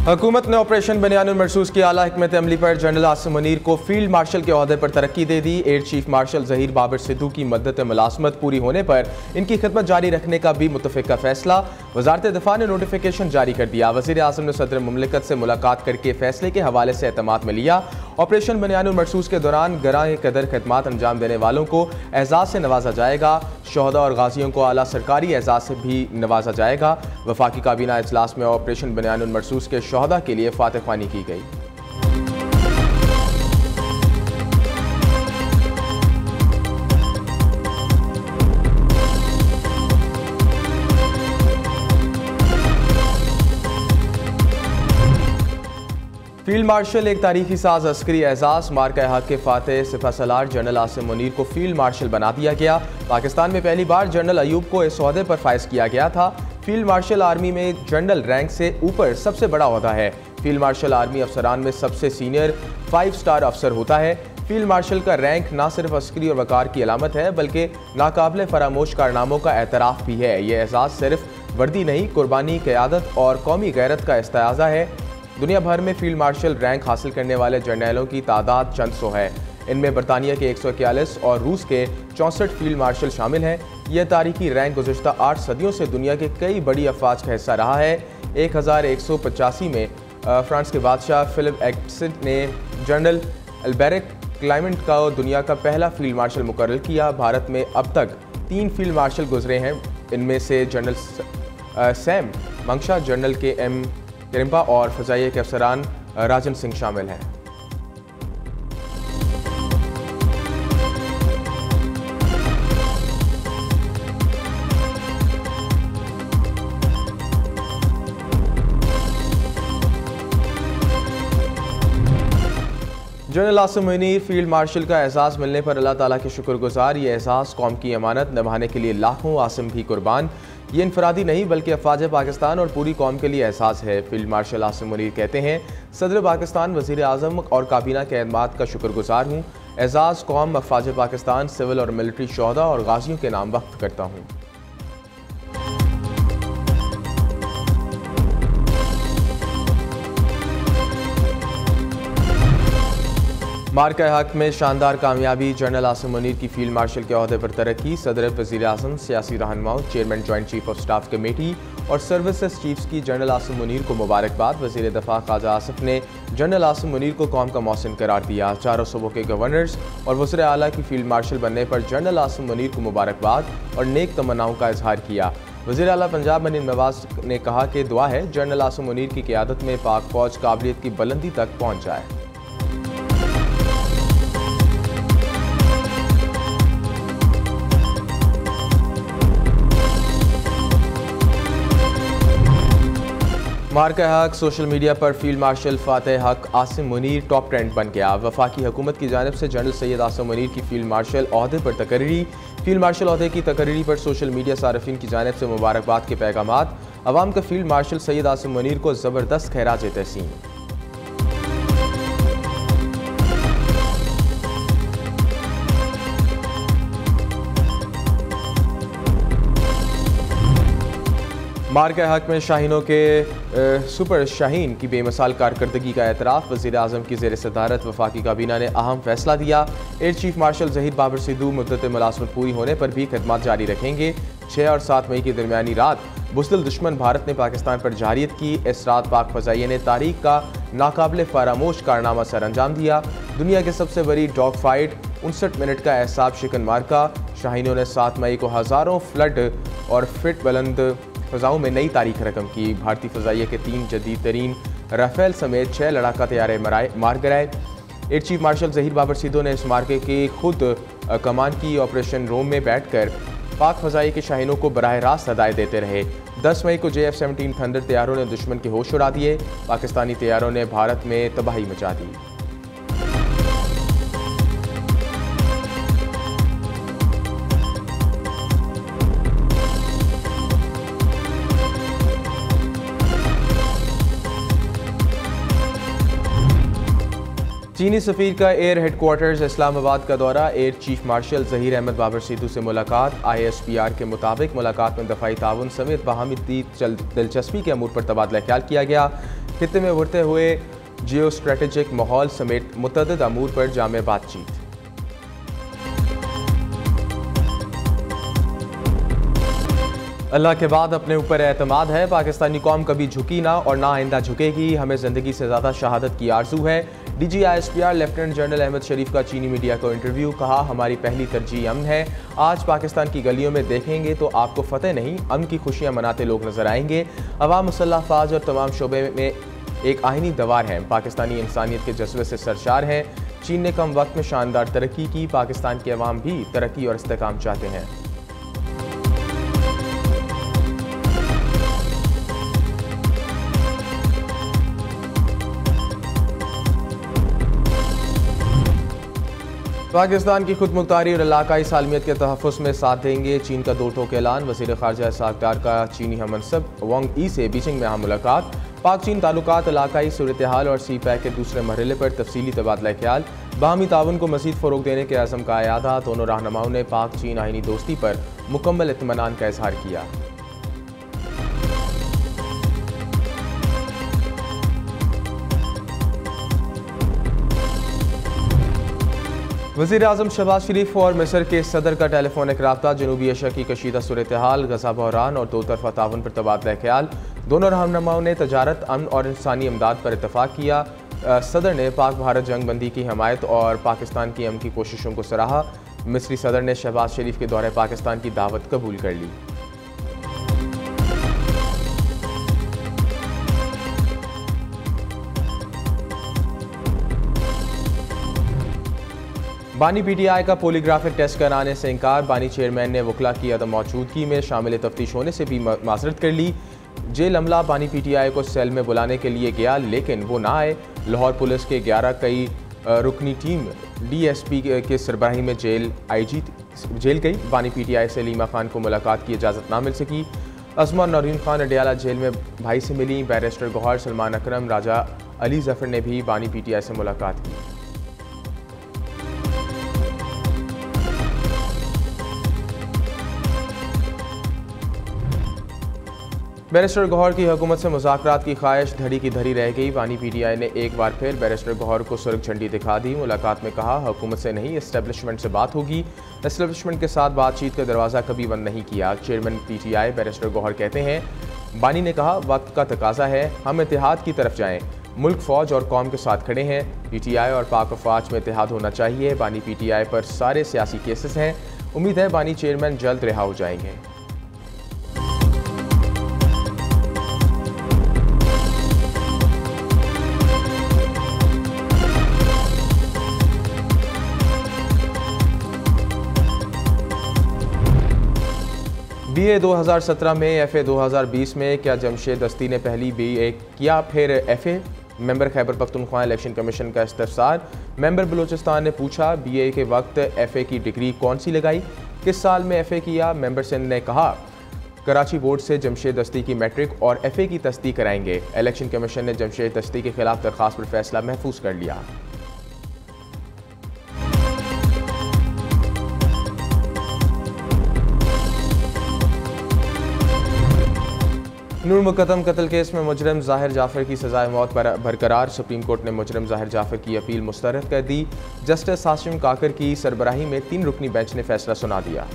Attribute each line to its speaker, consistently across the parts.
Speaker 1: हुकूमत ने ऑपरेशन बनियानुल मरसूस की आला हिकमत अमली पर जनरल आसिम मुनीर को फील्ड मार्शल के ओहदे पर तरक्की दे दी। Air chief marshal Zaheer Babar Sidhu की मद्दत मुलाजमत पूरी होने पर इनकी खिदमत जारी रखने का भी मुतफ़िका फैसला। वज़ारत दिफा ने नोटिफिकेशन जारी कर दिया। वज़ीर आज़म ने सदर मुमलिकत से मुलाकात करके फैसले के हवाले से एतमाद में लिया। ऑपरेशन बनियानुल मरसूस के दौरान गराए कदर खदमात अंजाम देने वालों को एजाज़ से नवाजा जाएगा। शहदा और गाजियों को आला सरकारी एजाज़ से भी नवाजा जाएगा। वफाकी काबीना इजलास में ऑपरेशन बनियानुल मरसूस के शहदा के लिए फातह ख्वानी की गई। फील्ड मार्शल एक तारीखी साज अस्करी एजाज़ मार्का हक के फातह सिपह सलार जनरल आसिम मुनीर को फील्ड मार्शल बना दिया गया। पाकिस्तान में पहली बार जनरल अयूब को इस ओहदे पर फाइज किया गया था। फील्ड मार्शल आर्मी में जनरल रैंक से ऊपर सबसे बड़ा ओहदा है। फील्ड मार्शल आर्मी अफसरान में सबसे सीनियर 5 स्टार अफसर होता है। फील्ड मार्शल का रैंक न सिर्फ अस्करी और वकार की अलामत है बल्कि नाकाबिल फरामोश कारनामों का एतराफ़ भी है। ये एजाज़ सिर्फ वर्दी नहीं, कुर्बानी, क़यादत और कौमी गैरत का इस्तेआज़ा है। दुनिया भर में फील्ड मार्शल रैंक हासिल करने वाले जर्नैलों की तादाद चंद सौ है। इनमें बरतानिया के 141 और रूस के 64 फील्ड मार्शल शामिल हैं। यह तारीखी रैंक गुज़श्ता 8 सदियों से दुनिया के कई बड़ी अफवाज का हिस्सा रहा है। 1185 में फ्रांस के बादशाह फिलिप एक्सिट ने जनरल अल्बेरिक क्लाइमेंट का दुनिया का पहला फील्ड मार्शल मुकर्रर किया। भारत में अब तक 3 फील्ड मार्शल गुजरे हैं। इनमें से जनरल सैम मंगशा, जनरल KM करिम्पा और फ़ज़ाइया के अफसरान राजन सिंह शामिल हैं। General Asim Munir field marshal का एहसास मिलने पर अल्लाह ताला के शुक्रगुजार। ये एहसास कौम की अमानत निभाने के लिए लाखों आसिम भी कुर्बान। ये इनफरादी नहीं बल्कि अफवाज पाकिस्तान और पूरी कौम के लिए एहसास है। फील्ड मार्शल आसिम मुनीर कहते हैं, सदर पाकिस्तान, वज़ीर आज़म और काबीना के एतमाद का शुक्रगुजार हूँ। एहसास कौम, अफवाज पाकिस्तान, सिविल और मिलिट्री शहदा और गाजियों के नाम वक्फ करता हूँ। मार्का हक में शानदार कामयाबी। जनरल आसिम मुनीर की फील्ड मार्शल के ओहदे पर तरक्की। सदर, वज़ीर आज़म, सियासी रहनुमाओं, chairman joint chief of staff committee और सर्विसेज चीफ्स की जनरल आसिम मुनीर को मुबारकबाद। वज़ीर दफ़ा ख्वाजा आसिफ ने जनरल आसिम मुनीर को कौम का मोहसिन करार दिया। चारों सूबों के गवर्नर्स और वज़ीर आला की फील्ड मार्शल बनने पर जनरल आसिम मुनीर को मुबारकबाद और नेक तमन्नाओं का इजहार किया। वज़ीर आला पंजाब मनीर नवाज ने कहा कि दुआ है जनरल आसिम मुनीर की क़यादत में पाक फ़ौज काबिलियत की बुलंदी तक पहुँच जाए। मार्का हक सोशल मीडिया पर फील्ड मार्शल फातह हक आसिम मुनीर टॉप ट्रेंड बन गया। वफाकी हुकूमत की जानिब से जनरल सैयद आसिम मुनीर की फील्ड मार्शल ओहदे पर तकरीरी। फील्ड मार्शल ओहदे की तकरीरी पर सोशल मीडिया सारफीन की जानिब से मुबारकबाद के पैगामात। अवाम का फील्ड मार्शल सैयद आसिम मुनीर को ज़बरदस्त खैराज तहसीन। मार्का हक में शाहीनों के सुपर शाहीन की बेमिसाल कारकर्दगी का एतराफ़। वज़ीर आज़म की ज़ेर सदारत वफाकी काबीना ने अहम फैसला दिया। Air chief marshal Zaheer Babar Sidhu मुद्दत मुलाज़मत पूरी होने पर भी खदमात जारी रखेंगे। 6 और 7 मई की दरमियानी रात बुज़दिल दुश्मन भारत ने पाकिस्तान पर जारियत की। इस रात पाक फ़ज़ाइया ने तारीख का नाकाबिल फरामोश कारनामा सर अंजाम दिया। दुनिया की सबसे बड़ी डॉग फाइट 59 मिनट का एहसाब शिकन मार्का। शाहीनों ने 7 मई को हज़ारों फ्लड और फिट बुलंद फ़ज़ाओं में नई तारीख रकम की। भारतीय फ़ज़ाइया के 3 जदीद तरीन राफेल समेत 6 लड़ाका तैयारे मार गिराए। Air chief marshal Zaheer Babar Sidhu ने इस मार्के की खुद कमान की। ऑपरेशन रोम में बैठकर पाक फ़ज़ाइया के शाहीनों को बराह रास्त हदायत देते रहे। 10 मई को JF-17 थंडर तैयारों ने दुश्मन के होश उड़ा दिए। पाकिस्तानी तैयारों ने भारत में तबाही मचा दी। चीनी सफ़ीर का एयर हेडक्वार्टर्स इस्लामाबाद का दौरा। Air chief marshal Zaheer Ahmed Babar Sidhu से मुलाकात। ISPR के मुताबिक मुलाकात में दफ़ाई ताउन समेत बाहमी दिलचस्पी के अमूर पर तबादला ख्याल किया गया। खित्ते में उभरते हुए जियो स्ट्रेटेजिक माहौल समेत मुतअद्दिद अमूर पर जामे बातचीत। अल्लाह के बाद अपने ऊपर एतमाद है, पाकिस्तानी कौम कभी झुकी ना और ना आइंदा झुकेगी। हमें ज़िंदगी से ज़्यादा शहादत की आरजू है। DGISPR लेफ्टिनेंट जनरल अहमद शरीफ का चीनी मीडिया को इंटरव्यू। कहा, हमारी पहली तरजीह अमन है। आज पाकिस्तान की गलियों में देखेंगे तो आपको फतेह नहीं, अमन की खुशियाँ मनाते लोग नजर आएंगे। अवाम मुसल्लह अफवाज और तमाम शोबे में एक आइनी दवार है। पाकिस्तानी इंसानियत के जज्बे से सरशार है। चीन ने कम वक्त में शानदार तरक्की की। पाकिस्तान के अवाम भी तरक्की और इस्तेकाम चाहते हैं। पाकिस्तान की खुदमुख्तारी और इलाकाई सालमियत के तहफ़्फ़ुज़ में साथ देंगे। चीन का दो टोक ऐलान। वज़ीर ख़ारजा इसहाक़ डार का चीनी हममनसब वांग यी से बीजिंग में मुलाकात। पाक चीन ताल्लुकात, इलाकाई सूरत हाल और CPEC के दूसरे मरहले पर तफसीली तबादला ख्याल। बाहमी ताउन को मज़ीद फ़रोग़ देने के अज़म का अयादा। दोनों रहनुमाओं ने पाक चीन आइनी दोस्ती पर मुकम्मल इत्मीनान का इज़हार किया। वज़ीर आज़म शहबाज शरीफ और मिस्र के सदर का टेलीफोनिक रब्ता। जनूबी एशिया की कशीदा सूरत हाल, गज़ा बहरान और दो तरफ़ा ताउन पर तबादला ख्याल। दोनों रहनुमाओं ने तजारत, अमन और इंसानी इमदाद पर इत्तफ़ाक़ किया। सदर ने पाक भारत जंग बंदी की हमायत और पाकिस्तान की अमन की कोशिशों को सराहा। मिस्री सदर ने शहबाज शरीफ के दौरे पाकिस्तान की दावत कबूल कर ली। बानी PTI का पोलीग्राफिक टेस्ट कराने से इनकार। बानी चेयरमैन ने वकला की अदम मौजूदगी में शामिल तफ्तीश होने से भी माजरत कर ली। जेल अमला बानी PTI को सेल में बुलाने के लिए गया, लेकिन वो ना आए। लाहौर पुलिस के 11 कई रुकनी टीम DSP के सरबराही में जेल IG जेल गई। बानी PTI से लीमा खान को मुलाकात की इजाज़त ना मिल सकी। अजमा नौरीन खान अडियाला जेल में भाई से मिली। बैरिस्टर गौहर, सलमान अकरम, राजा अली जफर ने भी बानी PTI से मुलाकात की। बैरिस्टर गौहर की हुकूमत से मुज़ाकरात की ख्वाहिश धड़ी की धड़ी रह गई। बानी PTI ने एक बार फिर बैरिस्टर गौहर को सुर्ख झंडी दिखा दी। मुलाकात में कहा, हुकूमत से नहीं, एस्टेब्लिशमेंट से बात होगी। एस्टेब्लिशमेंट के साथ बातचीत का दरवाज़ा कभी बंद नहीं किया। चेयरमैन PTI बैरिस्टर गौहर कहते हैं, बानी ने कहा, वक्त का तकाजा है, हम इत्तेहाद की तरफ जाएँ। मुल्क, फ़ौज और कौम के साथ खड़े हैं। PTI और पाक अफवाज में इत्तेहाद होना चाहिए। बानी PTI पर सारे सियासी केसेस हैं। उम्मीद है बानी चेयरमैन जल्द रिहा हो जाएंगे। BA 2017 में FA 2020 में क्या जमशेद दस्ती ने पहली BA किया फिर FA? Member Khyber Pakhtunkhwa election commission का इस्तफसार। मेंबर बलूचिस्तान ने पूछा, BA के वक्त FA की डिग्री कौन सी लगाई, किस साल में FA किया? मेंबर सिंध ने कहा, कराची बोर्ड से जमशेद दस्ती की मैट्रिक और FA की तस्दीक कराएंगे। इलेक्शन कमीशन ने जमशेद दस्ती के खिलाफ दरख्वास्त पर फैसला महफूज कर लिया। नूर मुकद्दम कत्ल केस में मुजरिम ज़ाहिर जाफर की सज़ाए मौत बरकरार। सुप्रीम कोर्ट ने मुजरिम ज़ाहिर जाफर की अपील मुस्तरद कर दी। जस्टिस हाशिम काकर की सरबराही में 3 रुकनी बेंच ने फैसला सुना दिया।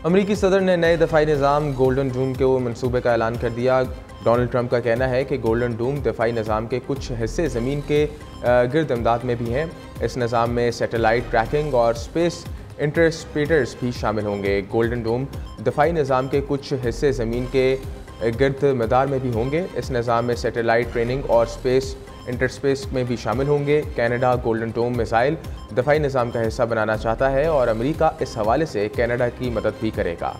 Speaker 1: अमरीकी सदर ने नए दफाई निज़ाम गोल्डन डूम के मनसूबे का ऐलान कर दिया। डोनाल्ड ट्रंप का कहना है कि गोल्डन डूम दफाई निज़ाम के कुछ हिस्से ज़मीन के गिर्द इमदाद में भी हैं। इस निज़ाम में सैटेलाइट ट्रैकिंग और स्पेस इंटरस्पेटर्स भी शामिल होंगे। गोल्डन डूम दफाई निज़ाम के कुछ हिस्से ज़मीन के गिर्द मैदार में भी होंगे। इस निज़ाम में सैटेलाइट ट्रेनिंग और स्पेस इंटरस्पेस में भी शामिल होंगे। कनाडा गोल्डन डोम मिसाइल दफाई निज़ाम का हिस्सा बनाना चाहता है और अमेरिका इस हवाले से कनाडा की मदद भी करेगा।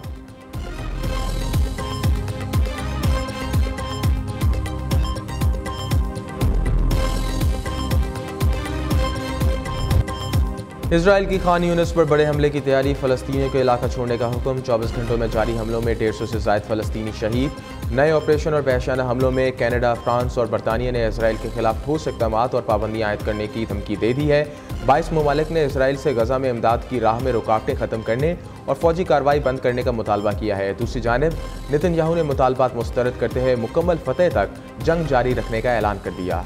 Speaker 1: इजराइल की खान यूनिस पर बड़े हमले की तैयारी। फ़लस्तीनियों को इलाका छोड़ने का हुक्म। 24 घंटों में जारी हमलों में 150 से ज़ायद फ़लस्तीनी शहीद। नए ऑपरेशन और वहशाना हमलों में कनाडा, फ्रांस और बरतानिया ने इजराइल के खिलाफ ठोस इक़दामात और पाबंदियाँ आयद करने की धमकी दे दी है। 22 ममालिक ने इसराइल से गजा में इमदाद की राह में रुकावटें ख़त्म करने और फौजी कार्रवाई बंद करने का मुतालबा किया है। दूसरी जानिब नेतन्याहू ने मुतालबात मुस्तरद करते हुए मुकम्मल फतेह तक जंग जारी रखने का ऐलान कर दिया।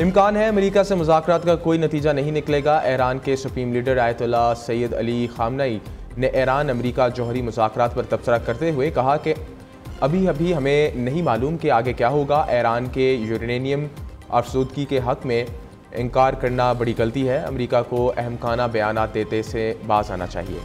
Speaker 1: इम्कान है अमेरिका से मुज़ाकरात का कोई नतीजा नहीं निकलेगा। ईरान के supreme leader Ayatollah Syed Ali Khamenei ने ईरान अमेरिका जौहरी मुज़ाकरात पर तबसरा करते हुए कहा कि अभी हमें नहीं मालूम कि आगे क्या होगा। ईरान के यूरेनियम आफसूदगी के हक़ में इनकार करना बड़ी गलती है। अमेरिका को अहमकाना बयानात देते से बाज आना चाहिए।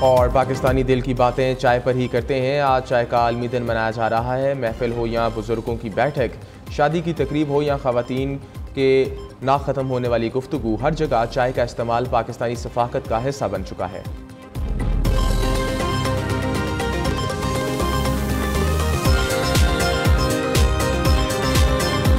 Speaker 1: और पाकिस्तानी दिल की बातें चाय पर ही करते हैं। आज चाय का आलमी दिन मनाया जा रहा है। महफिल हो या बुजुर्गों की बैठक, शादी की तकरीब हो या ख़वातीन के ना ख़त्म होने वाली गुफ्तगू, हर जगह चाय का इस्तेमाल पाकिस्तानी सफ़ाकत का हिस्सा बन चुका है।